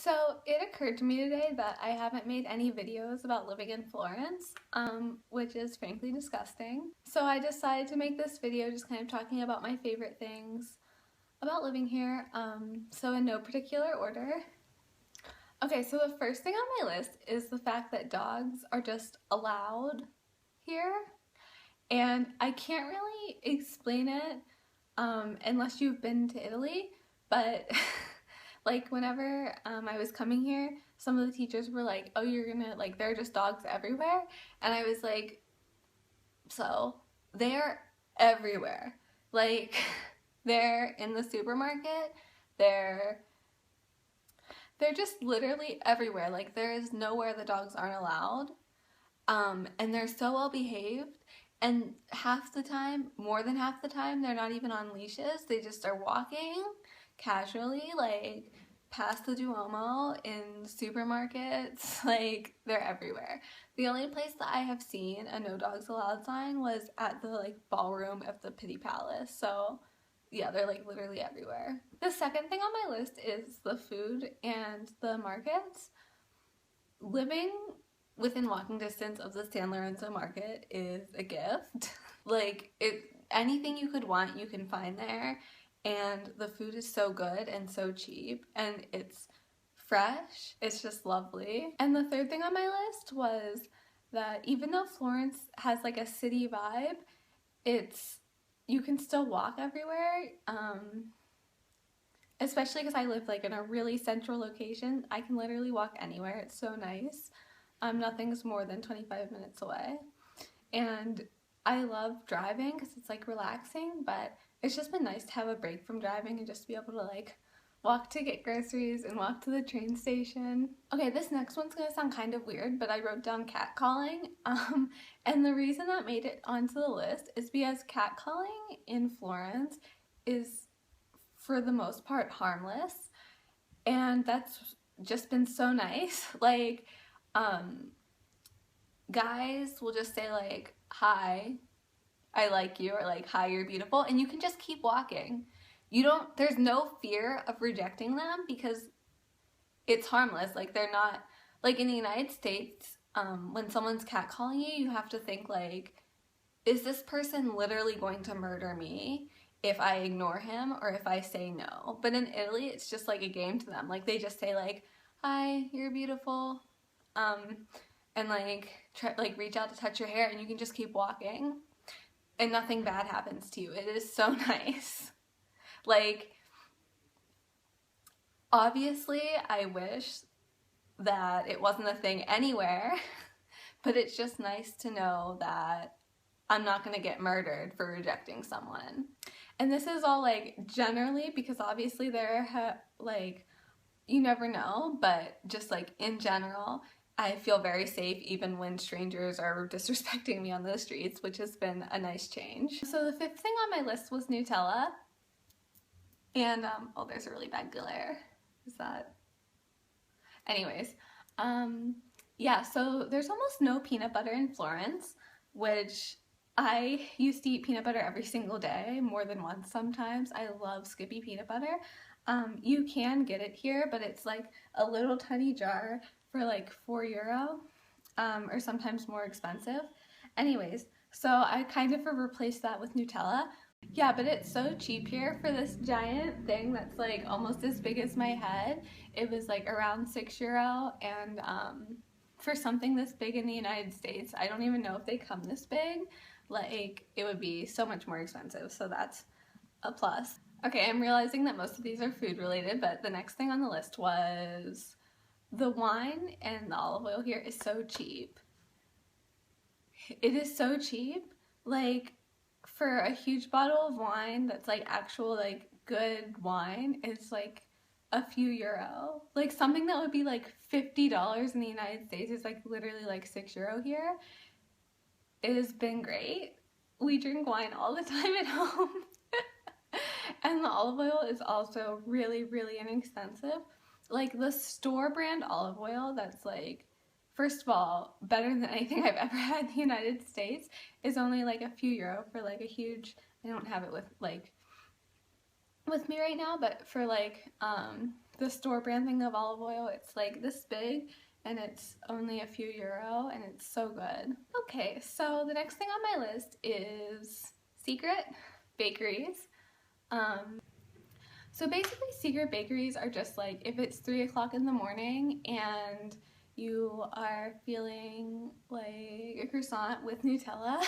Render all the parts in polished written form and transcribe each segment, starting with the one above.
So it occurred to me today that I haven't made any videos about living in Florence, which is frankly disgusting. So I decided to make this video just kind of talking about my favorite things about living here, so in no particular order. Okay, so the first thing on my list is the fact that dogs are just allowed here, and I can't really explain it unless you've been to Italy, but like whenever I was coming here, some of the teachers were like, oh, you're gonna, like, there are just dogs everywhere. And I was like, so they're everywhere. Like, they're in the supermarket, they're they're just literally everywhere. Like, there is nowhere the dogs aren't allowed. And they're so well behaved. And half the time, more than half the time, they're not even on leashes. They just are walking casually, like past the Duomo, in supermarkets. Like, they're everywhere. The only place that I have seen a no dogs allowed sign was at the like ballroom of the Pitti Palace. So yeah, they're like literally everywhere. The second thing on my list is the food and the markets. Living within walking distance of the San Lorenzo market is a gift. Like, anything you could want, you can find there, and the food is so good and so cheap, and it's fresh. It's just lovely. And the third thing on my list was that even though Florence has like a city vibe, you can still walk everywhere. Especially because I live like in a really central location. I can literally walk anywhere. It's so nice. Nothing's more than 25 minutes away. And I love driving because it's like relaxing, but it's just been nice to have a break from driving and just be able to like walk to get groceries and walk to the train station. Okay, this next one's gonna sound kind of weird, but I wrote down catcalling. And the reason that made it onto the list is because catcalling in Florence is, for the most part, harmless, and that's just been so nice. Like, guys will just say like, hi, I like you, or like, hi, you're beautiful, and you can just keep walking. There's no fear of rejecting them because it's harmless. Like, they're not, like in the United States, when someone's catcalling you, you have to think like, is this person literally going to murder me if I ignore him or if I say no? But in Italy, it's just like a game to them. Like, they just say like, hi, you're beautiful, and like reach out to touch your hair, and you can just keep walking and nothing bad happens to you. It is so nice. Like, obviously I wish that it wasn't a thing anywhere, but it's just nice to know that I'm not gonna get murdered for rejecting someone. And this is all like generally, because obviously like, you never know, but just like in general, I feel very safe even when strangers are disrespecting me on the streets, which has been a nice change. So the fifth thing on my list was Nutella. And, oh, there's a really bad glare. Is that? Anyways, yeah, so there's almost no peanut butter in Florence, which I used to eat peanut butter every single day, more than once sometimes. I love Skippy peanut butter. You can get it here, but it's like a little tiny jar for like €4, or sometimes more expensive. Anyways, so I kind of replaced that with Nutella. Yeah, but it's so cheap here for this giant thing that's like almost as big as my head. It was like around €6, and for something this big in the United States, I don't even know if they come this big. Like, it would be so much more expensive, so that's a plus. Okay, I'm realizing that most of these are food related, but the next thing on the list was the wine, and the olive oil here is so cheap. It is so cheap. Like, for a huge bottle of wine that's like actual like good wine, it's like a few euro. Like, something that would be like $50 in the United States is like literally like €6 here. It has been great. We drink wine all the time at home. And the olive oil is also really, really inexpensive. Like, the store brand olive oil that's like, first of all, better than anything I've ever had in the United States, is only like a few euro for like a huge, I don't have it with me right now, but for like the store brand thing of olive oil. It's like this big and it's only a few euro and it's so good. Okay, so the next thing on my list is secret bakeries. So basically secret bakeries are just like if it's 3 o'clock in the morning and you are feeling like a croissant with Nutella,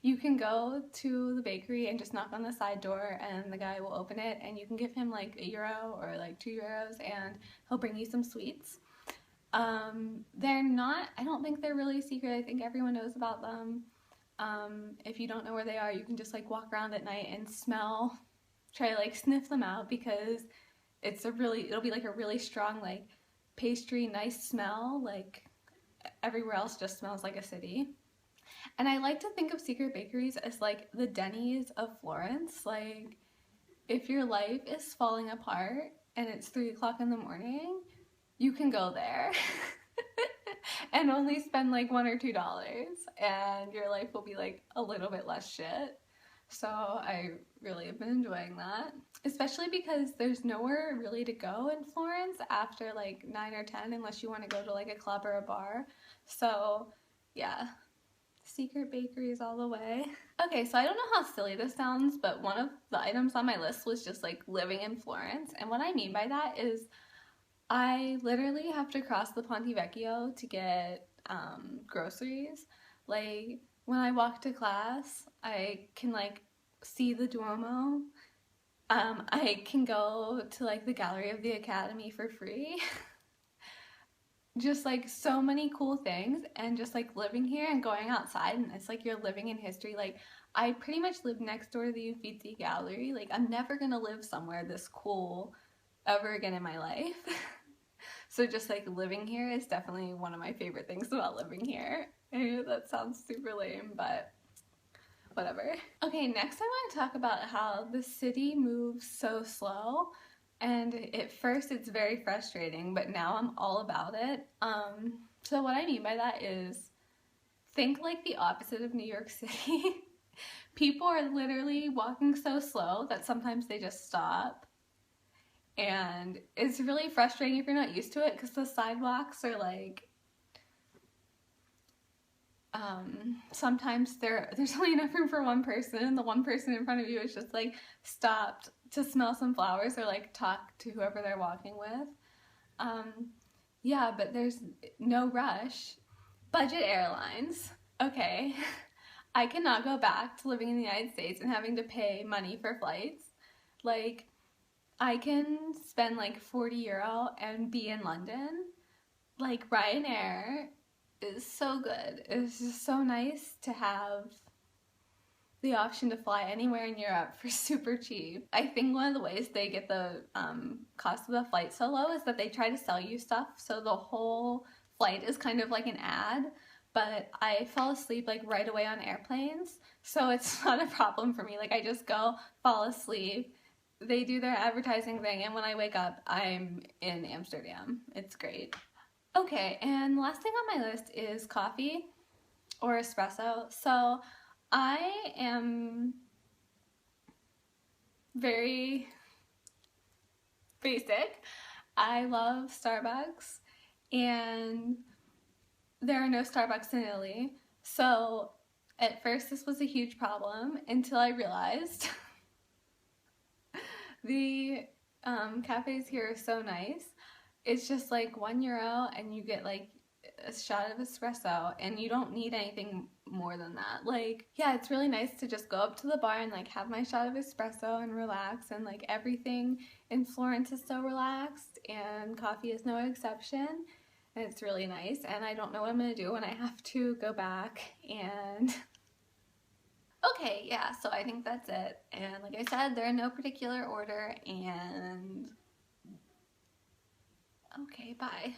you can go to the bakery and just knock on the side door and the guy will open it and you can give him like €1 or like €2 and he'll bring you some sweets. They're not, I don't think they're really secret. I think everyone knows about them. If you don't know where they are, you can just like walk around at night and try to like sniff them out because it'll be like a really strong like pastry, nice smell, like everywhere else just smells like a city. And I like to think of secret bakeries as like the Denny's of Florence. Like if your life is falling apart and it's 3 o'clock in the morning, you can go there and only spend like $1 or $2 and your life will be like a little bit less shit. So I really have been enjoying that, especially because there's nowhere really to go in Florence after like 9 or 10 unless you want to go to like a club or a bar. So yeah, secret bakeries all the way. Okay, so I don't know how silly this sounds, but one of the items on my list was just like living in Florence. And what I mean by that is I literally have to cross the Ponte Vecchio to get groceries. Like when I walk to class, I can like see the Duomo. I can go to like the Gallery of the Academy for free. Just like so many cool things, and just like living here and going outside and it's like you're living in history. Like I pretty much live next door to the Uffizi Gallery. Like I'm never gonna live somewhere this cool ever again in my life. So just like living here is definitely one of my favorite things about living here. I know that sounds super lame, but whatever. Okay, next I want to talk about how the city moves so slow, and at first it's very frustrating, but now I'm all about it. So what I mean by that is, think like the opposite of New York City. People are literally walking so slow that sometimes they just stop. And it's really frustrating if you're not used to it because the sidewalks are like, sometimes there's only enough room for one person and the one person in front of you is just like stopped to smell some flowers or like talk to whoever they're walking with. Yeah, but there's no rush. Budget airlines. Okay, I cannot go back to living in the United States and having to pay money for flights. Like, I can spend like €40 and be in London. Like Ryanair is so good. It's just so nice to have the option to fly anywhere in Europe for super cheap. I think one of the ways they get the cost of the flight so low is that they try to sell you stuff, so the whole flight is kind of like an ad, but I fall asleep like right away on airplanes, so it's not a problem for me. Like I just go, fall asleep, they do their advertising thing, and when I wake up, I'm in Amsterdam. It's great. Okay, and the last thing on my list is coffee or espresso. So I am very basic. I love Starbucks, and there are no Starbucks in Italy. So at first this was a huge problem until I realized the cafes here are so nice. It's just like €1 and you get like a shot of espresso and you don't need anything more than that. Like, yeah, it's really nice to just go up to the bar and like have my shot of espresso and relax, and like everything in Florence is so relaxed and coffee is no exception, and it's really nice. And I don't know what I'm gonna do when I have to go back and okay, yeah, so I think that's it. And like I said, they're in no particular order, and okay, bye.